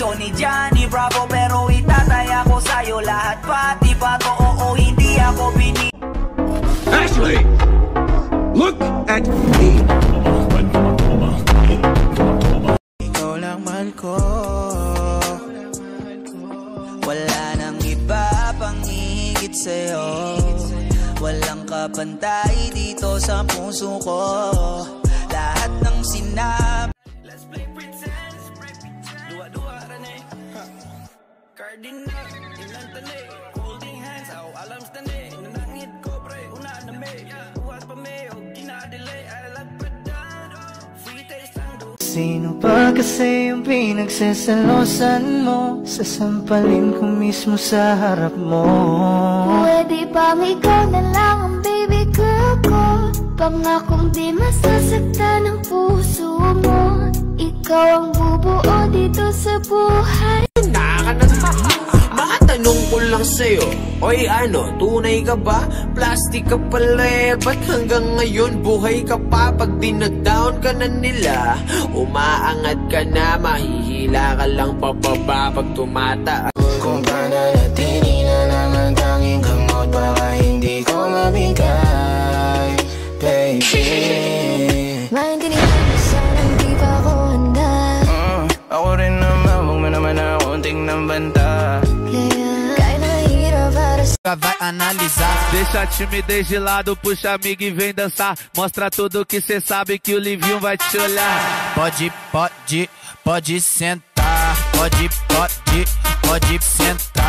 Johnny, Johnny Bravo, pero itataya ko sa'yo lahat. Pati pa to, oo, hindi ako bini. Ashley! Look at me! Ikaw lang mahal ko, wala nang iba pang higit sa'yo. Walang kapantay dito sa puso ko. Lahat ng sinabi. Let's play pretend, dua-dua rane. Cardinal, ilan tane. Holding hands, alam stane. Nanangit ko pre, una na me. Buhat pa me, o ginadelay. I love padan, free taste lang do. Sino ba kasi yung pinagsasalosan mo? Sasampalin ko mismo sa harap mo. Pwede bang ikaw na lang ang baby girl ko? Pangakong di masasaktan ang puso mo. Ikaw ang bubuo dito sa buhay. Makatanong ko lang sa'yo, oy ano, tunay ka ba? Plastic ka pala eh, ba't hanggang ngayon buhay ka pa? Pag dinadown ka na nila, umaangat ka na, mahihila ka lang pababa pag tumataas. Kung pananatili na lang ang tanging gamot, baka hindi ko mabigay, baby. Maintindihan mo sana di pa ako handa. Ako rin naman, huwag mo naman ako tingnan banta. Kaya nahihirap para sa Vai analisar. Deixa a timidez de lado, puxa amigo e vem dançar. Mostra tudo que cê sabe que o Livinho vai te olhar. Pode sentar. Pode sentar.